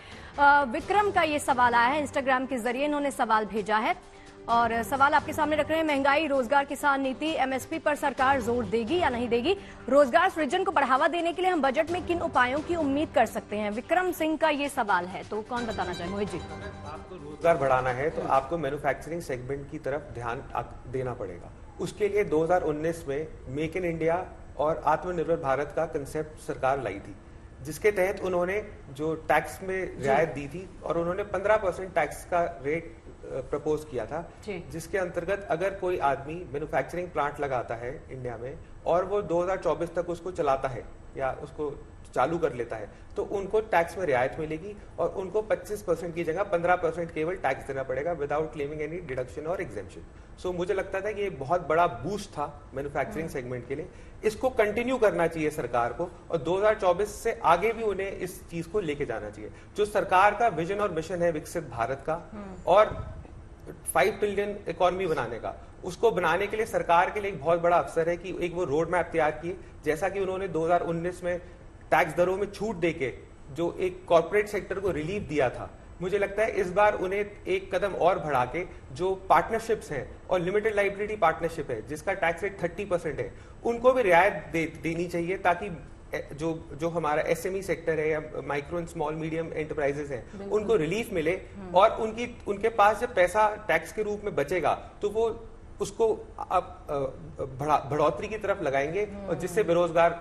विक्रम का ये सवाल आया है, इंस्टाग्राम के जरिए इन्होंने सवाल भेजा है और सवाल आपके सामने रख रहे हैं। महंगाई, रोजगार, किसान नीति, एमएसपी पर सरकार जोर देगी या नहीं देगी? रोजगार सृजन को बढ़ावा देने के लिए हम बजट में किन उपायों की उम्मीद कर सकते हैं? विक्रम सिंह का ये सवाल है, तो कौन बताना चाहे? मोहित जी। आपको रोजगार बढ़ाना है तो आपको मैन्युफैक्चरिंग सेगमेंट की तरफ ध्यान देना पड़ेगा। उसके लिए 2019 में मेक इन इंडिया और आत्मनिर्भर भारत का कंसेप्ट सरकार लाई थी, जिसके तहत उन्होंने जो टैक्स में रियायत दी थी और उन्होंने 15% टैक्स का रेट प्रपोज किया था, जिसके अंतर्गत अगर कोई आदमी मैन्युफैक्चरिंग प्लांट लगाता है इंडिया में और वो 2024 तक उसको चलाता है या उसको चालू कर लेता है, तो उनको टैक्स में रियायत मिलेगी और उनको 25% की जगह 15% केवल टैक्स देना पड़ेगा विदाउट क्लेमिंग एनी डिडक्शन और एग्जेम्पशन। सो मुझे लगता था कि ये बहुत बड़ा बूस्ट था मैन्युफैक्चरिंग सेगमेंट के लिए। इसको कंटिन्यू करना चाहिए सरकार को और 2024 से आगे भी उन्हें इस चीज को लेके जाना चाहिए। जो सरकार का विजन और मिशन है विकसित भारत का और 5 ट्रिलियन इकोनॉमी बनाने का, उसको बनाने के लिए सरकार के लिए एक बहुत बड़ा अवसर है कि एक वो रोड मैप तैयार किए, जैसा कि उन्होंने 2019 में टैक्स दरों में छूट देके जो एक कॉर्पोरेट सेक्टर को रिलीफ दिया था। मुझे लगता है इस बार उन्हें एक कदम और बढ़ा के जो पार्टनरशिप्स हैं और लिमिटेड लाइबिलिटी पार्टनरशिप है जिसका टैक्स रेट 30% है, उनको भी रियायत देनी चाहिए, ताकि जो हमारा एसएमई सेक्टर है या micro and small medium enterprises हैं, उनको रिलीफ मिले और उनके पास जब पैसा टैक्स के रूप में बचेगा तो वो उसको बढ़ोतरी की तरफ लगाएंगे और जिससे बेरोजगार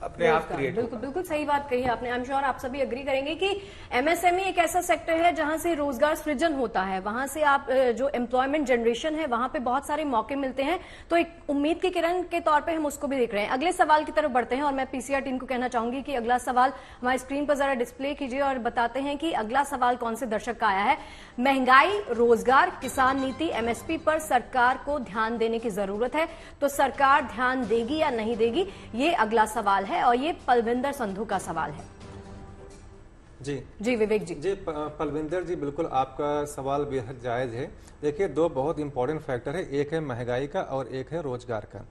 अपने आप क्रिएट। बिल्कुल बिल्कुल सही बात कही आपने। आई एम श्योर आप सभी एग्री करेंगे कि एमएसएमई एक ऐसा सेक्टर है जहां से रोजगार सृजन होता है, वहां से आप जो एम्प्लॉयमेंट जनरेशन है वहां पे बहुत सारे मौके मिलते हैं। तो एक उम्मीद की किरण के तौर पे हम उसको भी देख रहे हैं। अगले सवाल की तरफ बढ़ते हैं और मैं पीसीआर टीम को कहना चाहूंगी कि अगला सवाल हमारी स्क्रीन पर जरा डिस्प्ले कीजिए और बताते हैं कि अगला सवाल कौन से दर्शक का आया है। महंगाई, रोजगार, किसान नीति, एमएसपी पर सरकार को ध्यान देने की जरूरत है, तो सरकार ध्यान देगी या नहीं देगी, ये अगला सवाल है और ये पलविंदर संधू का सवाल है। जी विवेक जी। पलविंदर जी, बिल्कुल आपका सवाल बेहद जायज है। देखिए, दो बहुत इंपॉर्टेंट फैक्टर है, एक है महंगाई का और एक है रोजगार का।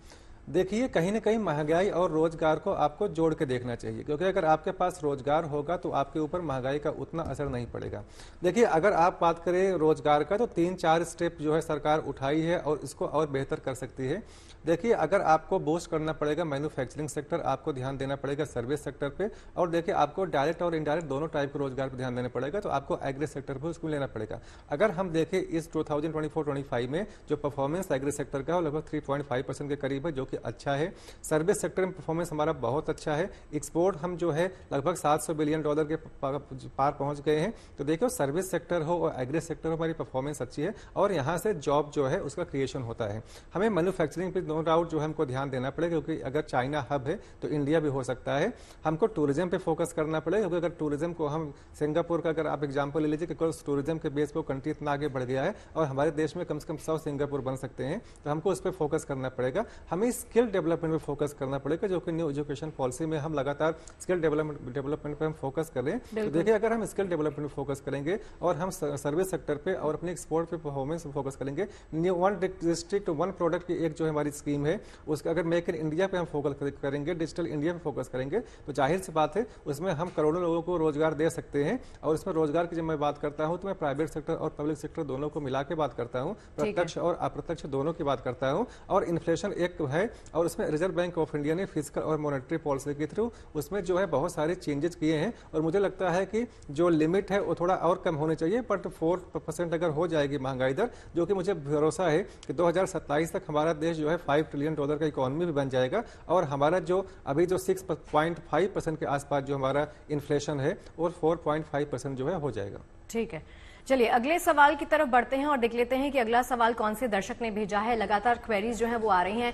देखिए, कहीं ना कहीं महंगाई और रोजगार को आपको जोड़ के देखना चाहिए, क्योंकि अगर आपके पास रोजगार होगा तो आपके ऊपर महंगाई का उतना असर नहीं पड़ेगा। देखिए, अगर आप बात करें रोजगार का तो 3-4 स्टेप जो है सरकार उठाई है और इसको और बेहतर कर सकती है। देखिए, अगर आपको बूस्ट करना पड़ेगा मैन्युफैक्चरिंग सेक्टर, आपको ध्यान देना पड़ेगा सर्विस सेक्टर पे, और देखिए आपको डायरेक्ट और इनडायरेक्ट दोनों टाइप के रोजगार पर ध्यान देना पड़ेगा, तो आपको एग्री सेक्टर पर उसको लेना पड़ेगा। अगर हम देखें इस 2024-25 में जो परफॉर्मेंस एग्री सेक्टर का है लगभग 3.5% के करीब है, जो कि अच्छा है। सर्विस सेक्टर में परफॉर्मेंस हमारा बहुत अच्छा है। एक्सपोर्ट हम जो है लगभग $700 बिलियन के पार पहुंच गए हैं। तो देखो, सर्विस सेक्टर हो और एग्री सेक्टर हो, हमारी परफॉर्मेंस अच्छी है और यहाँ से जॉब जो है उसका क्रिएशन होता है। हमें मैन्युफैक्चरिंग पे नो डाउट जो है हमको ध्यान देना पड़ेगा, क्योंकि अगर चाइना हब है तो इंडिया भी हो सकता है। हमको टूरिज्म पे फोकस करना पड़ेगा, क्योंकि अगर टूरिज्म को हम सिंगापुर का अगर आप एग्जाम्पल ले लीजिए, क्योंकि टूरिज्म के बेस पर कंट्री इतना आगे बढ़ गया है और हमारे देश में कम से कम 100 सिंगापुर बन सकते हैं, तो हमको उस पर फोकस करना पड़ेगा। हमें स्किल डेवलपमेंट में फोकस करना पड़ेगा, जो कि न्यू एजुकेशन पॉलिसी में हम लगातार स्किल डेवलपमेंट पे हम फोकस कर रहे हैं। तो देखिए, अगर हम स्किल डेवलपमेंट में फोकस करेंगे और हम सर्विस सेक्टर पे और अपने एक्सपोर्ट पे परफॉर्मेंस में फोकस करेंगे, new one district one product की एक जो हमारी स्कीम है, उसका अगर मेक इन इंडिया पे हम फोकस करेंगे, डिजिटल इंडिया पे फोकस करेंगे, तो जाहिर सी बात है उसमें हम करोड़ों लोगों को रोजगार दे सकते हैं। और इसमें रोजगार की जब मैं बात करता हूं तो मैं प्राइवेट सेक्टर और पब्लिक सेक्टर दोनों को मिला के बात करता हूं, प्रत्यक्ष और अप्रत्यक्ष दोनों की बात करता हूं। और इन्फ्लेशन एक है और उसमें रिजर्व बैंक ऑफ इंडिया ने फिजिकल और मॉनेटरी पॉलिसी के थ्रू उसमें जो है बहुत सारे चेंजेस किए हैं और मुझे लगता है कि जो लिमिट है वो थोड़ा और कम होनी चाहिए। बट 4% अगर हो जाएगी महंगाई दर, जो कि मुझे भरोसा है कि 2027 तक हमारा देश जो है $5 ट्रिलियन का इकोनॉमी भी बन जाएगा और हमारा जो अभी जो 6.5% के आसपास जो हमारा इन्फ्लेशन है और 4.5% जो है हो जाएगा। ठीक है, चलिए अगले सवाल की तरफ बढ़ते हैं और देख लेते हैं कि अगला सवाल कौन से दर्शक ने भेजा है। लगातार क्वेरीज जो है वो आ रही हैं।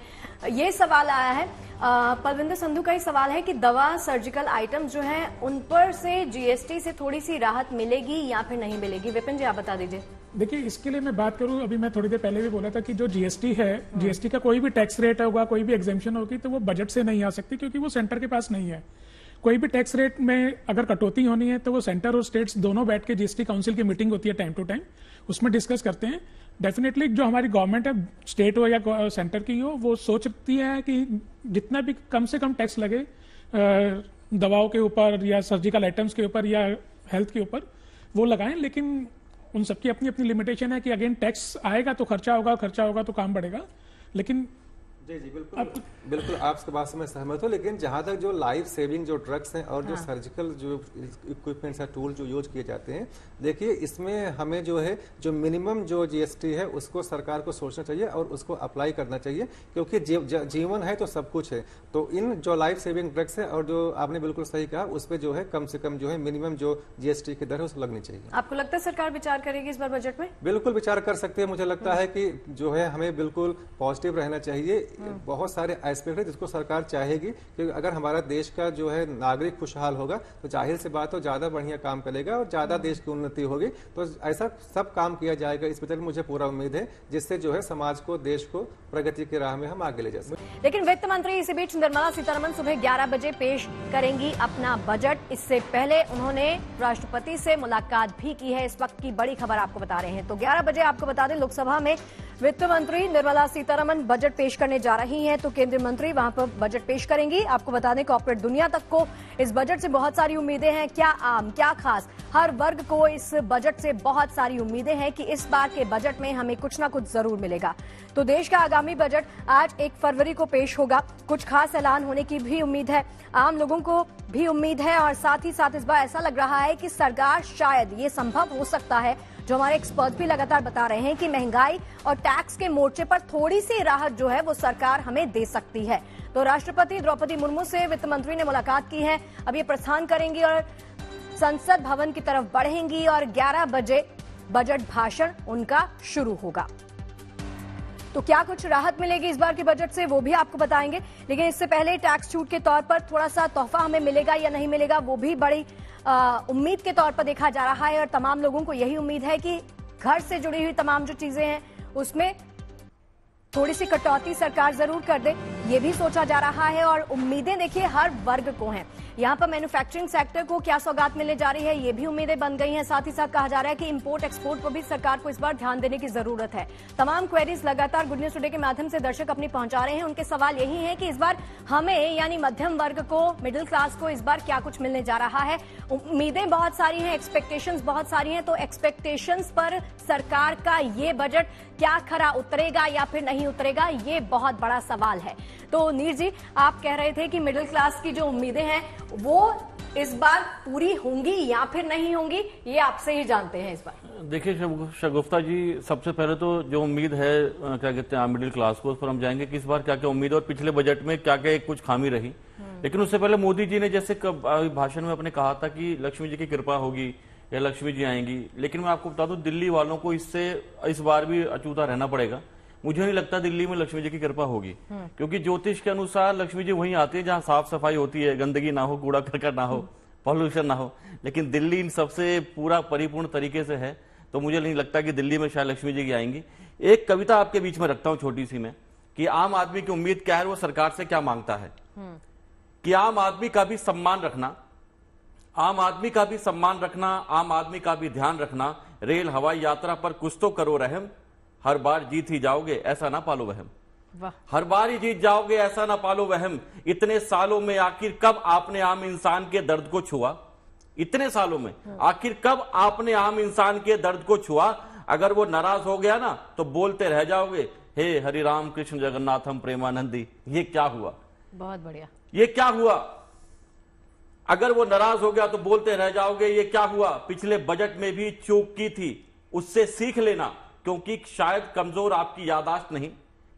ये सवाल आया है, पलविंदर संधू का ही सवाल है कि दवा, सर्जिकल आइटम्स जो हैं उन पर से जीएसटी से थोड़ी सी राहत मिलेगी या फिर नहीं मिलेगी। विपिन जी, आप बता दीजिए। देखिए, इसके लिए मैं बात करूं, अभी मैं थोड़ी देर पहले भी बोला था कि जो जीएसटी है, जीएसटी का कोई भी टैक्स रेट होगा, कोई भी एग्जेम्पशन होगी, तो वो बजट से नहीं आ सकती, क्योंकि वो सेंटर के पास नहीं है। कोई भी टैक्स रेट में अगर कटौती होनी है तो वो सेंटर और स्टेट्स दोनों बैठ के जीएसटी काउंसिल की मीटिंग होती है टाइम टू टाइम, उसमें डिस्कस करते हैं। डेफिनेटली जो हमारी गवर्नमेंट है, स्टेट हो या सेंटर की हो, वो सोचती है कि जितना भी कम से कम टैक्स लगे दवाओं के ऊपर या सर्जिकल आइटम्स के ऊपर या हेल्थ के ऊपर, वो लगाएं। लेकिन उन सबकी अपनी अपनी लिमिटेशन है कि अगेन टैक्स आएगा तो खर्चा होगा तो काम बढ़ेगा। लेकिन जी बिल्कुल आपकी बात से मैं सहमत हूँ। लेकिन जहाँ तक जो लाइफ सेविंग जो ड्रग्स हैं और जो सर्जिकल जो इक्विपमेंट्स या टूल जो यूज किए जाते हैं, देखिए इसमें हमें जो है जो मिनिमम जो जीएसटी है उसको सरकार को सोचना चाहिए और उसको अप्लाई करना चाहिए, क्योंकि जीवन है तो सब कुछ है। तो इन जो लाइफ सेविंग ड्रग्स है और जो आपने बिल्कुल सही कहा, उस पर जो है कम से कम जो है मिनिमम जो जीएसटी की दर है उसको लगनी चाहिए। आपको लगता है सरकार विचार करेगी इस बार बजट में? बिल्कुल विचार कर सकते हैं। मुझे लगता है कि जो है हमें बिल्कुल पॉजिटिव रहना चाहिए। बहुत सारे एस्पेक्ट है जिसको सरकार चाहेगी कि अगर हमारा देश का जो है नागरिक खुशहाल होगा तो जाहिर सी बात हो ज्यादा बढ़िया काम करेगा और ज्यादा देश की उन्नति होगी। तो ऐसा सब काम किया जाएगा इस बजट में, मुझे पूरा उम्मीद है, जिससे जो है समाज को, देश को प्रगति की राह में हम आगे ले जा सकें। लेकिन वित्त मंत्री इसी बीच निर्मला सीतारमण सुबह 11 बजे पेश करेंगी अपना बजट। इससे पहले उन्होंने राष्ट्रपति से मुलाकात भी की है। इस वक्त की बड़ी खबर आपको बता रहे हैं। तो 11 बजे आपको बता दें, लोकसभा में वित्त मंत्री निर्मला सीतारमण बजट पेश करने जा रही हैं, तो केंद्रीय मंत्री वहां पर बजट पेश करेंगी। आपको बता दें, कॉर्पोरेट दुनिया तक को इस बजट से बहुत सारी उम्मीदें हैं। क्या आम, क्या खास, हर वर्ग को इस बजट से बहुत सारी उम्मीदें हैं कि इस बार के बजट में हमें कुछ ना कुछ जरूर मिलेगा। तो देश का आगामी बजट आज 1 फरवरी को पेश होगा। कुछ खास ऐलान होने की भी उम्मीद है। आम लोगों को भी उम्मीद है और साथ ही साथ इस बार ऐसा लग रहा है कि सरकार शायद ये संभव हो सकता है, जो हमारे एक्सपर्ट भी लगातार बता रहे हैं कि महंगाई और टैक्स के मोर्चे पर थोड़ी सी राहत जो है वो सरकार हमें दे सकती है। तो राष्ट्रपति द्रौपदी मुर्मू से वित्त मंत्री ने मुलाकात की है, अब ये प्रस्थान करेंगी और संसद भवन की तरफ बढ़ेंगी और 11 बजे बजट भाषण उनका शुरू होगा। तो क्या कुछ राहत मिलेगी इस बार के बजट से वो भी आपको बताएंगे, लेकिन इससे पहले टैक्स छूट के तौर पर थोड़ा सा तोहफा हमें मिलेगा या नहीं मिलेगा वो भी बड़ी उम्मीद के तौर पर देखा जा रहा है और तमाम लोगों को यही उम्मीद है कि घर से जुड़ी हुई तमाम जो चीजें हैं उसमें थोड़ी सी कटौती सरकार जरूर कर दे, ये भी सोचा जा रहा है। और उम्मीदें देखिए हर वर्ग को हैं, यहाँ पर मैन्युफैक्चरिंग सेक्टर को क्या सौगात मिलने जा रही है ये भी उम्मीदें बन गई हैं। साथ ही साथ कहा जा रहा है कि इंपोर्ट एक्सपोर्ट पर भी सरकार को इस बार ध्यान देने की जरूरत है। तमाम क्वेरीज लगातार गुड न्यूज टुडे के माध्यम से दर्शक अपनी पहुंचा रहे हैं, उनके सवाल यही है कि इस बार हमें यानी मध्यम वर्ग को, मिडिल क्लास को इस बार क्या कुछ मिलने जा रहा है। उम्मीदें बहुत सारी हैं, एक्सपेक्टेशंस बहुत सारी हैं, तो एक्सपेक्टेशंस पर सरकार का ये बजट क्या खरा उतरेगा या फिर नहीं उतरेगा, ये बहुत बड़ा सवाल है। तो नीर जी, आप कह रहे थे कि मिडिल क्लास की जो उम्मीदें हैं वो इस बार पूरी होंगी या फिर नहीं होंगी, ये आपसे ही जानते हैं इस बार। देखिए शगुफ्ता जी, सबसे पहले तो जो उम्मीद है क्या कहते हैं मिडिल क्लास को, उस पर हम जाएंगे कि इस बार क्या क्या उम्मीद है और पिछले बजट में क्या क्या कुछ खामी रही। लेकिन उससे पहले मोदी जी ने जैसे भाषण में अपने कहा था कि लक्ष्मी जी की कृपा होगी या लक्ष्मी जी आएंगी, लेकिन मैं आपको बता दूं दिल्ली वालों को इससे इस बार भी अछूता रहना पड़ेगा। मुझे नहीं लगता दिल्ली में लक्ष्मी जी की कृपा होगी, क्योंकि ज्योतिष के अनुसार लक्ष्मी जी वहीं आती है जहां साफ सफाई होती है, गंदगी ना हो, कूड़ा करकट ना हो, पॉल्यूशन ना हो। लेकिन दिल्ली इन सबसे पूरा परिपूर्ण तरीके से है, तो मुझे नहीं लगता कि दिल्ली में शायद लक्ष्मी जी की आएंगी। एक कविता आपके बीच में रखता हूं छोटी सी मैं, कि आम आदमी की उम्मीद क्या है, वो सरकार से क्या मांगता है। कि आम आदमी का भी सम्मान रखना, आम आदमी का भी सम्मान रखना, आम आदमी का भी ध्यान रखना, रेल हवाई यात्रा पर कुछ तो करो रहम, हर बार जीत ही जाओगे ऐसा ना पालो वहम। हर बार ही जीत जाओगे ऐसा ना पालो वहम, इतने सालों में आखिर कब आपने आम इंसान के दर्द को छुआ, इतने सालों में आखिर कब आपने आम इंसान के दर्द को छुआ। अगर वो नाराज हो गया ना तो बोलते रह जाओगे, हे हरि राम कृष्ण जगन्नाथम प्रेमानंदी। ये क्या हुआ, बहुत बढ़िया, ये क्या हुआ। अगर वो नाराज हो गया तो बोलते रह जाओगे, ये क्या हुआ। पिछले बजट में भी चूक की थी, उससे सीख लेना, क्योंकि शायद कमजोर आपकी याददाश्त नहीं,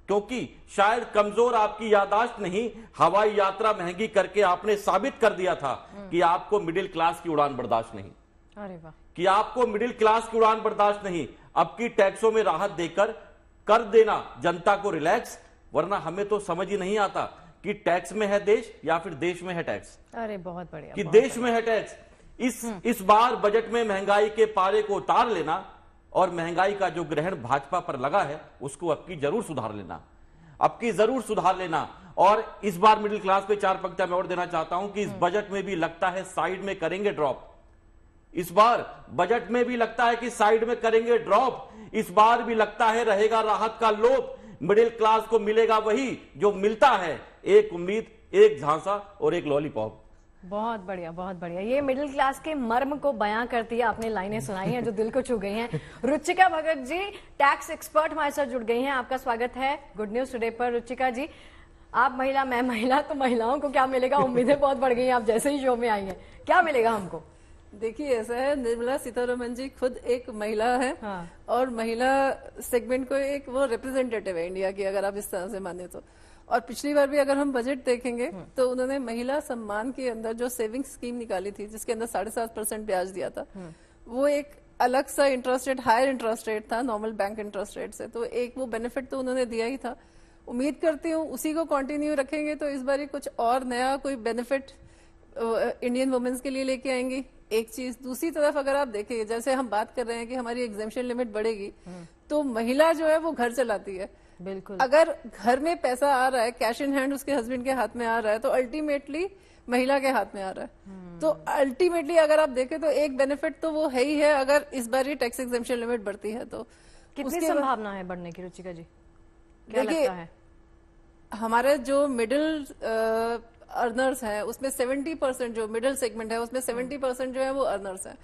क्योंकि शायद कमजोर आपकी याददाश्त नहीं, हवाई यात्रा महंगी करके आपने साबित कर दिया था कि आपको मिडिल क्लास की उड़ान बर्दाश्त नहीं। अरे वाह, कि आपको मिडिल क्लास की उड़ान बर्दाश्त नहीं। अब की टैक्सों में राहत देकर कर देना जनता को रिलैक्स, वरना हमें तो समझ ही नहीं आता कि टैक्स में है देश या फिर देश में है टैक्स। अरे बहुत बढ़िया, कि देश में है टैक्स। इस बार बजट में महंगाई के पारे को उतार लेना और महंगाई का जो ग्रहण भाजपा पर लगा है उसको अब की जरूर सुधार लेना, अब की जरूर सुधार लेना। और इस बार मिडिल क्लास पे 4 पंक्तियां मैं और देना चाहता हूं कि इस बजट में भी लगता है साइड में करेंगे ड्रॉप। इस बार बजट में भी लगता है कि साइड में करेंगे ड्रॉप। इस बार भी लगता है रहेगा राहत का लोप। मिडिल क्लास को मिलेगा वही जो मिलता है, एक उम्मीद, एक झांसा और एक लॉलीपॉप। बहुत बढ़िया, बहुत बढ़िया। ये मिडिल क्लास के मर्म को बयां करती है आपने लाइनें सुनाई हैं जो दिल को छू गई हैं। रुचिका भगत जी, टैक्स एक्सपर्ट हमारे साथ जुड़ गई हैं, आपका स्वागत है गुड न्यूज टुडे पर। रुचिका जी, आप महिला, मैं महिला, तो महिलाओं को क्या मिलेगा, उम्मीदें बहुत बढ़ गई हैं आप जैसे ही शो में आई हैं, क्या मिलेगा हमको? देखिए ऐसा है, निर्मला सीतारमण जी खुद एक महिला है। हाँ। और महिला सेगमेंट को एक वो रिप्रेजेंटेटिव है इंडिया की, अगर आप इस तरह से माने तो। और पिछली बार भी अगर हम बजट देखेंगे तो उन्होंने महिला सम्मान के अंदर जो सेविंग स्कीम निकाली थी जिसके अंदर 7.5% ब्याज दिया था, वो एक अलग सा interest rate, higher interest rate था नॉर्मल बैंक इंटरेस्ट रेट से, तो एक वो बेनिफिट तो उन्होंने दिया ही था। उम्मीद करती हूँ उसी को कंटिन्यू रखेंगे तो इस बार कुछ और नया कोई बेनिफिट इंडियन वुमेन्स के लिए लेके आएंगी, एक चीज। दूसरी तरफ अगर आप देखें, जैसे हम बात कर रहे हैं कि हमारी एग्जेम्पशन लिमिट बढ़ेगी, तो महिला जो है वो घर चलाती है। बिल्कुल, अगर घर में पैसा आ रहा है, कैश इन हैंड उसके हस्बैंड के हाथ में आ रहा है, तो अल्टीमेटली महिला के हाथ में आ रहा है। तो अल्टीमेटली अगर आप देखें तो एक बेनिफिट तो वो है ही है, अगर इस बार ये टैक्स एग्जेम्पशन लिमिट बढ़ती है तो। कितनी संभावना है बढ़ने की, रुचिका जी, क्या लगता है? हमारे जो मिडिल अर्नर्स हैं उसमें 70% जो मिडिल सेगमेंट है उसमें 70% जो है वो अर्नर्स हैं।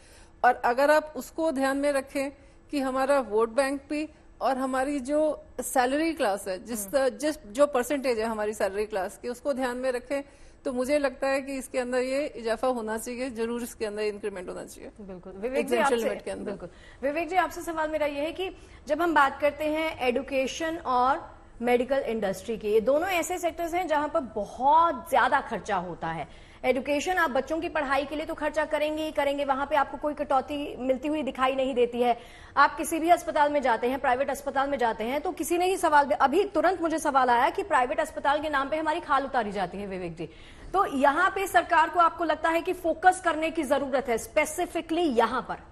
और अगर आप उसको ध्यान में रखें कि हमारा वोट बैंक भी और हमारी जो सैलरी क्लास है, जिस जो परसेंटेज है हमारी सैलरी क्लास की, उसको ध्यान में रखें तो मुझे लगता है कि इसके अंदर ये इजाफा होना चाहिए, जरूर इसके अंदर इंक्रीमेंट होना चाहिए। बिल्कुल विवेक जी आपसे, बिल्कुल विवेक जी आपसे सवाल मेरा ये है कि जब हम बात करते हैं एडुकेशन और मेडिकल इंडस्ट्री की, ये दोनों ऐसे सेक्टर्स हैं जहां पर बहुत ज्यादा खर्चा होता है। एजुकेशन, आप बच्चों की पढ़ाई के लिए तो खर्चा करेंगे ही करेंगे, वहां पे आपको कोई कटौती मिलती हुई दिखाई नहीं देती है। आप किसी भी अस्पताल में जाते हैं, प्राइवेट अस्पताल में जाते हैं, तो किसी ने ही सवाल, अभी तुरंत मुझे सवाल आया कि प्राइवेट अस्पताल के नाम पे हमारी खाल उतारी जाती है। विवेक जी, तो यहाँ पे सरकार को आपको लगता है कि फोकस करने की जरूरत है स्पेसिफिकली यहाँ पर?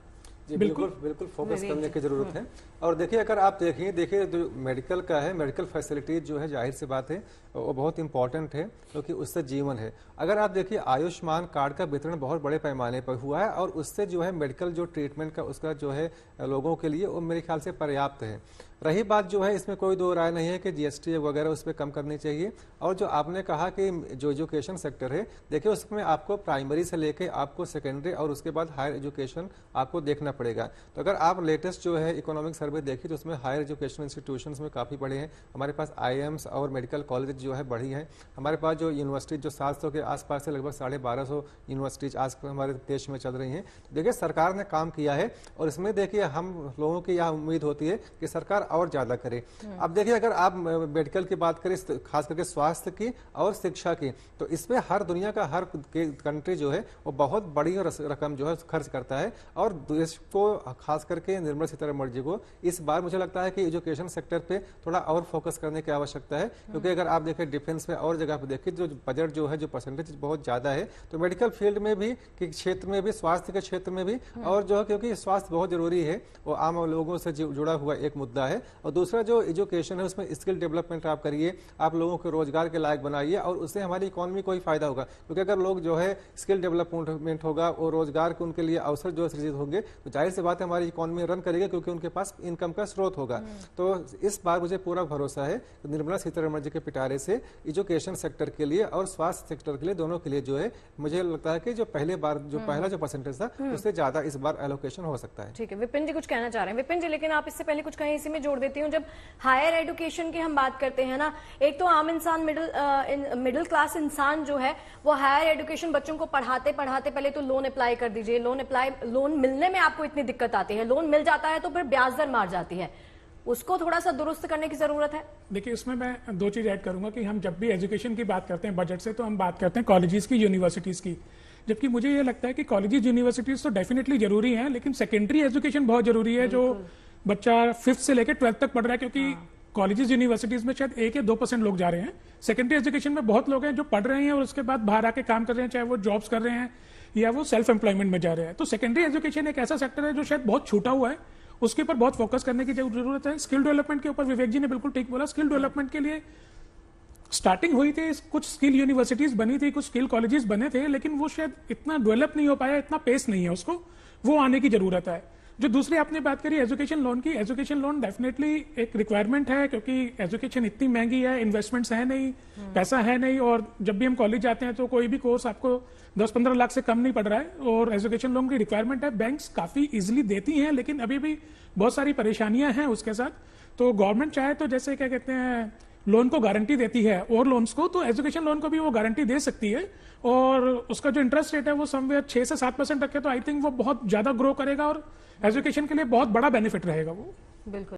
जी बिल्कुल फोकस करने की जरूरत है। और देखिए, अगर आप देखिए जो मेडिकल का है, मेडिकल फैसिलिटीज जो है, जाहिर सी बात है वो बहुत इंपॉर्टेंट है, क्योंकि उससे जीवन है। अगर आप देखिए, आयुष्मान कार्ड का वितरण बहुत बड़े पैमाने पर हुआ है और उससे जो है मेडिकल जो ट्रीटमेंट का उसका जो है लोगों के लिए वो मेरे ख्याल से पर्याप्त है। रही बात जो है, इसमें कोई दो राय नहीं है कि जीएसटी वगैरह उस पर कम करनी चाहिए। और जो आपने कहा कि जो एजुकेशन सेक्टर है, देखिए उसमें आपको प्राइमरी से लेके आपको सेकेंडरी और उसके बाद हायर एजुकेशन आपको देखना पड़ेगा। तो अगर आप लेटेस्ट जो है इकोनॉमिक सर्वे देखिए तो उसमें हायर एजुकेशन इंस्टीट्यूशंस में काफ़ी बड़े हैं। हमारे पास आईएम्स और मेडिकल कॉलेज जो है बढ़ी हैं। हमारे पास जो यूनिवर्सिटी जो 700 के आसपास से लगभग 1250 यूनिवर्सिटीज आज हमारे देश में चल रही हैं। देखिए सरकार ने काम किया है और इसमें देखिए हम लोगों की यह उम्मीद होती है कि सरकार और ज्यादा करे। अब देखिए, अगर आप मेडिकल की बात करें, खास करके स्वास्थ्य की और शिक्षा की, तो इसमें हर दुनिया का हर कंट्री जो है वो बहुत बड़ी रकम जो है खर्च करता है। और देश को खास करके निर्मला सीतारमण जी को इस बार मुझे लगता है कि एजुकेशन सेक्टर पे थोड़ा और फोकस करने की आवश्यकता है, क्योंकि अगर आप देखें डिफेंस में और जगह पे देखिए जो बजट जो है, जो परसेंटेज बहुत ज्यादा है, तो मेडिकल फील्ड में भी के क्षेत्र में भी, स्वास्थ्य के क्षेत्र में भी, और जो है क्योंकि स्वास्थ्य बहुत जरूरी है, वो आम लोगों से जुड़ा हुआ एक मुद्दा है। और दूसरा जो एजुकेशन है उसमें स्किल डेवलपमेंट आप करिए, आप लोगों को रोजगार के लायक बनाइए और उससे हमारी इकोनॉमी को ही फायदा होगा। क्योंकि अगर लोग जो है स्किल डेवलपमेंट होगा और रोजगार के उनके लिए अवसर जो सृजित होंगे, तो जाहिर सी बात है हमारी इकोनॉमी रन करेगी, क्योंकि उनके पास इनकम का स्रोत होगा। तो इस बार मुझे पूरा भरोसा है कि निर्मला सीतारमण जी के पिटारे से एजुकेशन सेक्टर के लिए और स्वास्थ्य सेक्टर के लिए, दोनों के लिए जो है मुझे लगता है कि जो पहला जो परसेंटेज था उससे ज्यादा इस बार एलोकेशन हो सकता है। ठीक है, विपिन जी कुछ कहना चाह रहे हैं। विपिन जी, लेकिन आप इससे पहले कुछ कहें, इसी में जोड़ देती हूँ। जब हायर एजुकेशन की हम बात करते हैं ना, एक तो आम इंसान, मिडिल क्लास इंसान जो है वो हायर एजुकेशन बच्चों को पढ़ाते पढ़ाते पहले तो लोन अप्लाई कर दीजिए, लोन मिलने में आपको इतनी दिक्कत आती है, लोन मिल जाता है तो फिर ब्याज दर मार जाती है, उसको थोड़ा सा दुरुस्त करने की जरूरत है। देखिए, उसमें मैं दो चीज ऐड करूंगा कि हम जब भी एजुकेशन की बात करते हैं बजट से, तो हम बात करते हैं कॉलेजेस की, यूनिवर्सिटीज की। जबकि मुझे ये लगता है कि कॉलेजेस यूनिवर्सिटीज तो डेफिनेटली जरूरी हैं, लेकिन सेकेंडरी एजुकेशन बहुत जरूरी है। जो बच्चा 5th से लेकर 12th तक पढ़ रहा है, क्योंकि कॉलेजेस यूनिवर्सिटीज में शायद 1 या 2% लोग जा रहे हैं। सेकेंडरी एजुकेशन में बहुत लोग हैं जो पढ़ रहे हैं और उसके बाद बाहर आके काम कर रहे हैं, चाहे वो जॉब्स कर रहे हैं या वो सेल्फ एम्प्लॉयमेंट में जा रहे हैं। तो सेकेंडरी एजुकेशन एक ऐसा सेक्टर है जो शायद बहुत छूटा हुआ है, उसके ऊपर बहुत फोकस करने की जरूरत है। स्किल डेवलपमेंट के ऊपर विवेक जी ने बिल्कुल ठीक बोला, स्किल डेवलपमेंट के लिए स्टार्टिंग हुई थी, कुछ स्किल यूनिवर्सिटीज बनी थी, कुछ स्किल कॉलेजेस बने थे, लेकिन वो शायद इतना डेवलप नहीं हो पाया, इतना पेस नहीं है उसको, वो आने की जरूरत है। जो दूसरी आपने बात करी एजुकेशन लोन की, एजुकेशन लोन डेफिनेटली एक रिक्वायरमेंट है, क्योंकि एजुकेशन इतनी महंगी है, इन्वेस्टमेंट्स है नहीं, पैसा है नहीं, और जब भी हम कॉलेज जाते हैं तो कोई भी कोर्स आपको 10-15 लाख से कम नहीं पड़ रहा है, और एजुकेशन लोन की रिक्वायरमेंट है। बैंक्स काफी इजिली देती हैं, लेकिन अभी भी बहुत सारी परेशानियां हैं उसके साथ। तो गवर्नमेंट चाहे तो जैसे क्या कहते हैं, लोन को गारंटी देती है और लोन्स को, तो एजुकेशन लोन को भी वो गारंटी दे सकती है, और उसका जो इंटरेस्ट रेट है वो समवेयर 6 से 7% रखे, तो आई थिंक वो बहुत ज्यादा ग्रो करेगा और एजुकेशन के लिए बहुत बड़ा बेनिफिट रहेगा वो। बिल्कुल।